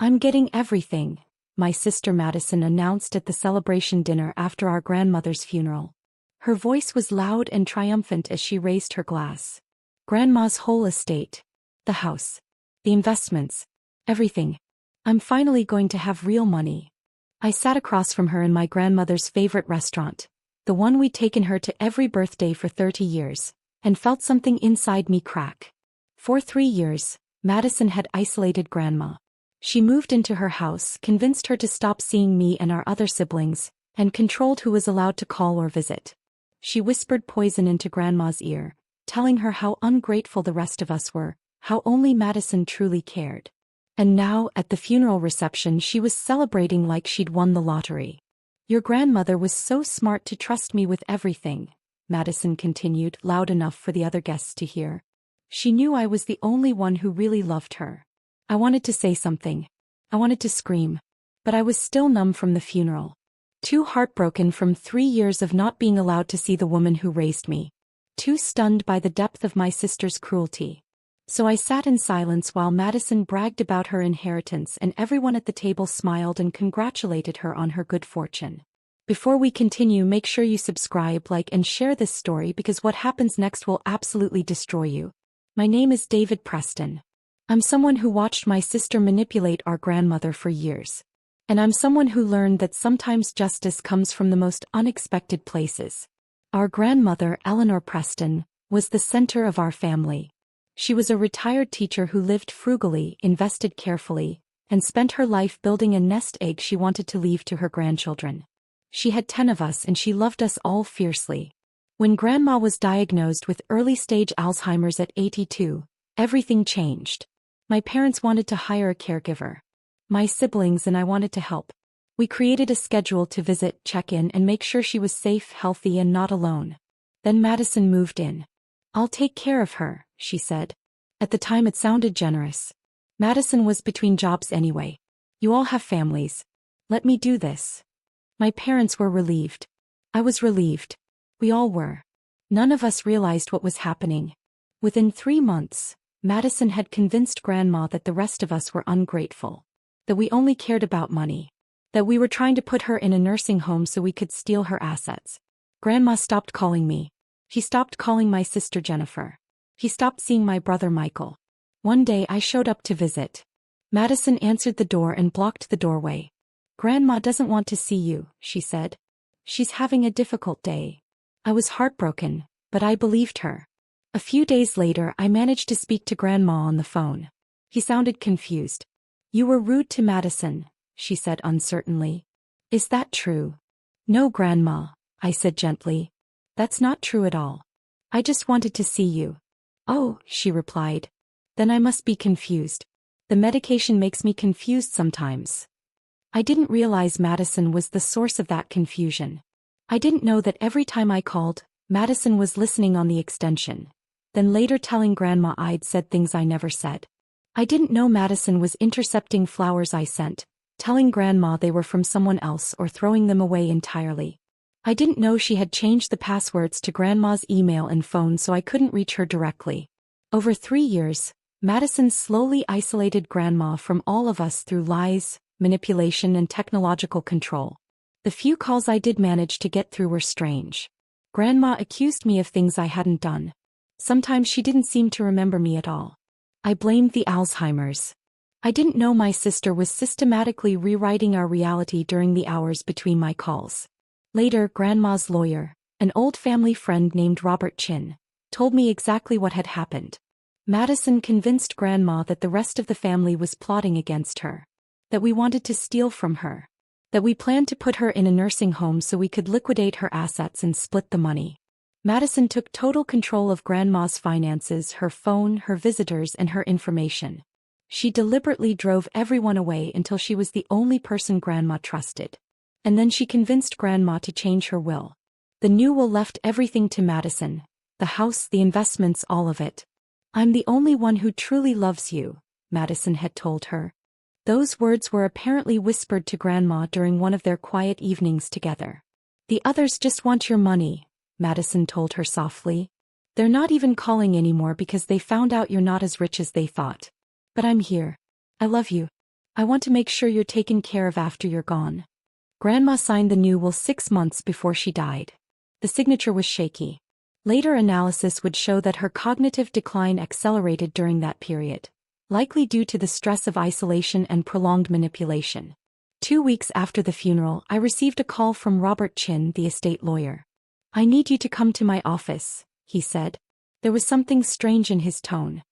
I'm getting everything, my sister Madison announced at the celebration dinner after our grandmother's funeral. Her voice was loud and triumphant as she raised her glass. Grandma's whole estate. The house. The investments. Everything. I'm finally going to have real money. I sat across from her in my grandmother's favorite restaurant, the one we'd taken her to every birthday for 30 years, and felt something inside me crack. For 3 years, Madison had isolated Grandma. She moved into her house, convinced her to stop seeing me and our other siblings, and controlled who was allowed to call or visit. She whispered poison into Grandma's ear, telling her how ungrateful the rest of us were, how only Madison truly cared. And now, at the funeral reception, she was celebrating like she'd won the lottery. Your grandmother was so smart to trust me with everything, Madison continued, loud enough for the other guests to hear. She knew I was the only one who really loved her. I wanted to say something. I wanted to scream. But I was still numb from the funeral. Too heartbroken from 3 years of not being allowed to see the woman who raised me. Too stunned by the depth of my sister's cruelty. So I sat in silence while Madison bragged about her inheritance and everyone at the table smiled and congratulated her on her good fortune. Before we continue, make sure you subscribe, like, and share this story because what happens next will absolutely destroy you. My name is David Preston. I'm someone who watched my sister manipulate our grandmother for years. And I'm someone who learned that sometimes justice comes from the most unexpected places. Our grandmother, Eleanor Preston, was the center of our family. She was a retired teacher who lived frugally, invested carefully, and spent her life building a nest egg she wanted to leave to her grandchildren. She had 10 of us and she loved us all fiercely. When Grandma was diagnosed with early-stage Alzheimer's at 82, everything changed. My parents wanted to hire a caregiver. My siblings and I wanted to help. We created a schedule to visit, check in, and make sure she was safe, healthy, and not alone. Then Madison moved in. I'll take care of her, she said. At the time it sounded generous. Madison was between jobs anyway. You all have families. Let me do this. My parents were relieved. I was relieved. We all were. None of us realized what was happening. Within 3 months, Madison had convinced Grandma that the rest of us were ungrateful. That we only cared about money. That we were trying to put her in a nursing home so we could steal her assets. Grandma stopped calling me. He stopped calling my sister Jennifer. He stopped seeing my brother Michael. One day I showed up to visit. Madison answered the door and blocked the doorway. Grandma doesn't want to see you, she said. She's having a difficult day. I was heartbroken, but I believed her. A few days later I managed to speak to Grandma on the phone. He sounded confused. You were rude to Madison, she said uncertainly. Is that true? No, Grandma, I said gently. That's not true at all. I just wanted to see you. Oh, she replied. Then I must be confused. The medication makes me confused sometimes. I didn't realize Madison was the source of that confusion. I didn't know that every time I called, Madison was listening on the extension, then later telling Grandma I'd said things I never said. I didn't know Madison was intercepting flowers I sent, telling Grandma they were from someone else or throwing them away entirely. I didn't know she had changed the passwords to Grandma's email and phone so I couldn't reach her directly. Over 3 years, Madison slowly isolated Grandma from all of us through lies, manipulation, and technological control. The few calls I did manage to get through were strange. Grandma accused me of things I hadn't done. Sometimes she didn't seem to remember me at all. I blamed the Alzheimer's. I didn't know my sister was systematically rewriting our reality during the hours between my calls. Later, Grandma's lawyer, an old family friend named Robert Chin, told me exactly what had happened. Madison convinced Grandma that the rest of the family was plotting against her. That we wanted to steal from her. That we planned to put her in a nursing home so we could liquidate her assets and split the money. Madison took total control of Grandma's finances, her phone, her visitors, and her information. She deliberately drove everyone away until she was the only person Grandma trusted. And then she convinced Grandma to change her will. The new will left everything to Madison. The house, the investments, all of it. I'm the only one who truly loves you, Madison had told her. Those words were apparently whispered to Grandma during one of their quiet evenings together. The others just want your money, Madison told her softly. They're not even calling anymore because they found out you're not as rich as they thought. But I'm here. I love you. I want to make sure you're taken care of after you're gone. Grandma signed the new will 6 months before she died. The signature was shaky. Later analysis would show that her cognitive decline accelerated during that period, likely due to the stress of isolation and prolonged manipulation. 2 weeks after the funeral, I received a call from Robert Chin, the estate lawyer. I need you to come to my office, he said. There was something strange in his tone.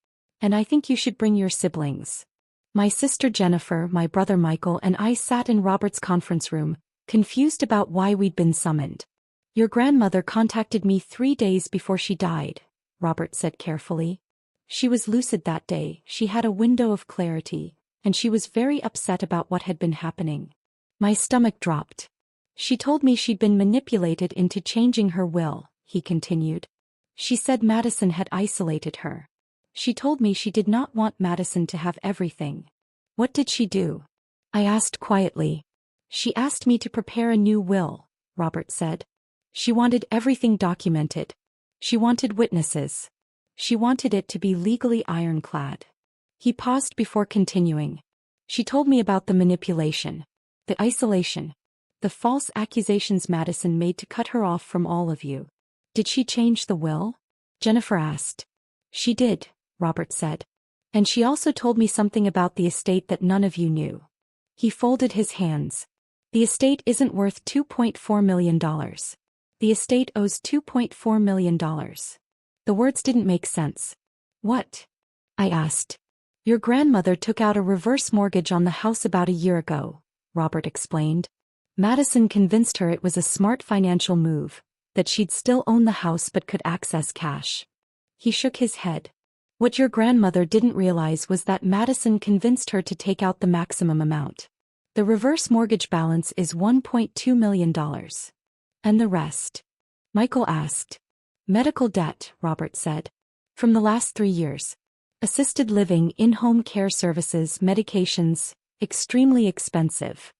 And I think you should bring your siblings. My sister Jennifer, my brother Michael, and I sat in Robert's conference room, confused about why we'd been summoned. Your grandmother contacted me 3 days before she died, Robert said carefully. She was lucid that day, she had a window of clarity, and she was very upset about what had been happening. My stomach dropped. She told me she'd been manipulated into changing her will, he continued. She said Madison had isolated her. She told me she did not want Madison to have everything. What did she do? I asked quietly. She asked me to prepare a new will, Robert said. She wanted everything documented. She wanted witnesses. She wanted it to be legally ironclad. He paused before continuing. She told me about the manipulation, the isolation, the false accusations Madison made to cut her off from all of you. Did she change the will? Jennifer asked. She did, Robert said. And she also told me something about the estate that none of you knew. He folded his hands. The estate isn't worth $2.4 million. The estate owes $2.4 million. The words didn't make sense. What? I asked. Your grandmother took out a reverse mortgage on the house about a year ago, Robert explained. Madison convinced her it was a smart financial move, that she'd still own the house but could access cash. He shook his head. What your grandmother didn't realize was that Madison convinced her to take out the maximum amount. The reverse mortgage balance is $1.2 million. And the rest? Michael asked. Medical debt, Robert said. From the last 3 years. Assisted living, in-home care services, medications, extremely expensive.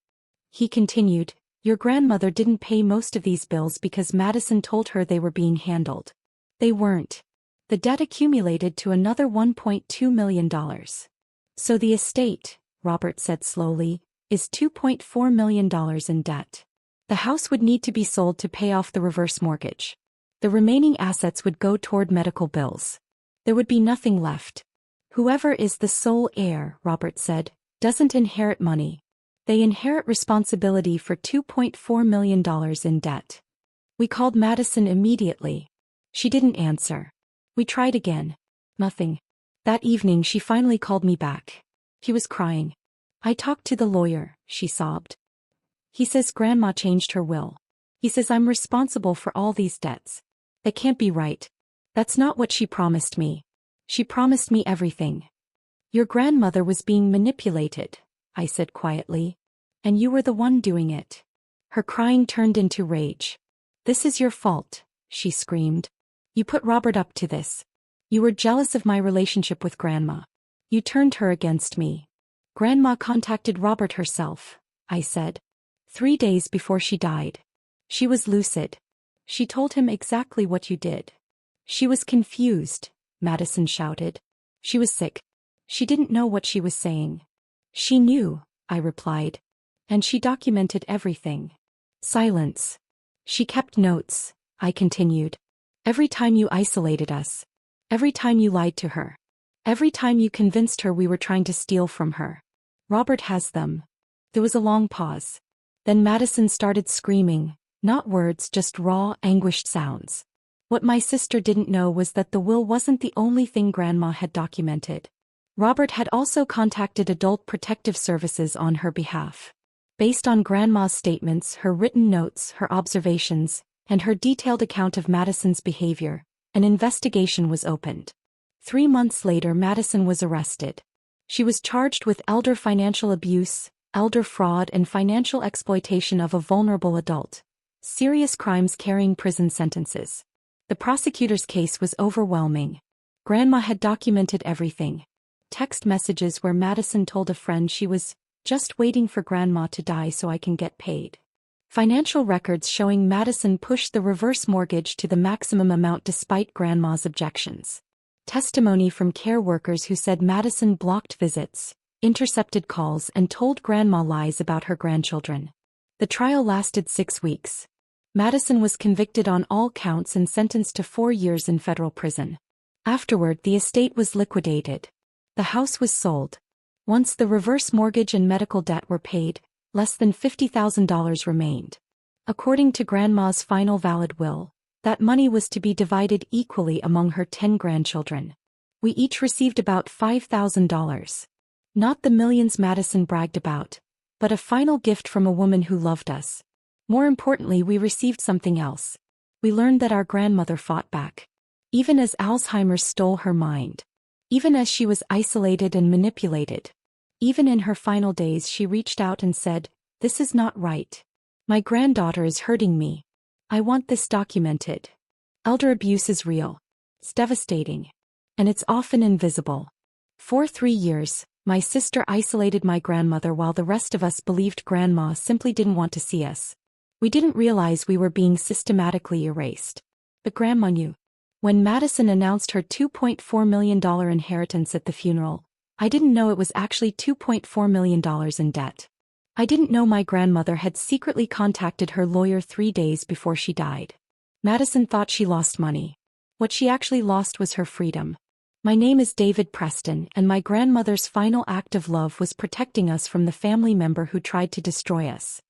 He continued, your grandmother didn't pay most of these bills because Madison told her they were being handled. They weren't. The debt accumulated to another $1.2 million. So the estate, Robert said slowly, is $2.4 million in debt. The house would need to be sold to pay off the reverse mortgage. The remaining assets would go toward medical bills. There would be nothing left. Whoever is the sole heir, Robert said, doesn't inherit money. They inherit responsibility for $2.4 million in debt. We called Madison immediately. She didn't answer. We tried again. Nothing. That evening she finally called me back. He was crying. I talked to the lawyer, she sobbed. He says Grandma changed her will. He says I'm responsible for all these debts. That can't be right. That's not what she promised me. She promised me everything. Your grandmother was being manipulated, I said quietly. And you were the one doing it. Her crying turned into rage. This is your fault, she screamed. You put Robert up to this. You were jealous of my relationship with Grandma. You turned her against me. Grandma contacted Robert herself, I said. 3 days before she died. She was lucid. She told him exactly what you did. She was confused, Madison shouted. She was sick. She didn't know what she was saying. She knew, I replied. And she documented everything. Silence. She kept notes, I continued. Every time you isolated us. Every time you lied to her. Every time you convinced her we were trying to steal from her. Robert has them. There was a long pause. Then Madison started screaming, not words, just raw, anguished sounds. What my sister didn't know was that the will wasn't the only thing Grandma had documented. Robert had also contacted Adult Protective Services on her behalf. Based on Grandma's statements, her written notes, her observations, and her detailed account of Madison's behavior, an investigation was opened. 3 months later, Madison was arrested. She was charged with elder financial abuse, elder fraud, and financial exploitation of a vulnerable adult. Serious crimes carrying prison sentences. The prosecutor's case was overwhelming. Grandma had documented everything. Text messages where Madison told a friend she was just waiting for Grandma to die so I can get paid. Financial records showing Madison pushed the reverse mortgage to the maximum amount despite Grandma's objections. Testimony from care workers who said Madison blocked visits, intercepted calls and told Grandma lies about her grandchildren. The trial lasted 6 weeks. Madison was convicted on all counts and sentenced to 4 years in federal prison. Afterward, the estate was liquidated. The house was sold. Once the reverse mortgage and medical debt were paid, less than $50,000 remained. According to Grandma's final valid will, that money was to be divided equally among her 10 grandchildren. We each received about $5,000. Not the millions Madison bragged about, but a final gift from a woman who loved us. More importantly, we received something else. We learned that our grandmother fought back. Even as Alzheimer's stole her mind. Even as she was isolated and manipulated. Even in her final days, she reached out and said, "This is not right. My granddaughter is hurting me. I want this documented." Elder abuse is real. It's devastating. And it's often invisible. For 3 years, my sister isolated my grandmother while the rest of us believed Grandma simply didn't want to see us. We didn't realize we were being systematically erased. But Grandma knew. When Madison announced her $2.4 million inheritance at the funeral, I didn't know it was actually $2.4 million in debt. I didn't know my grandmother had secretly contacted her lawyer 3 days before she died. Madison thought she lost money. What she actually lost was her freedom. My name is David Preston, and my grandmother's final act of love was protecting us from the family member who tried to destroy us.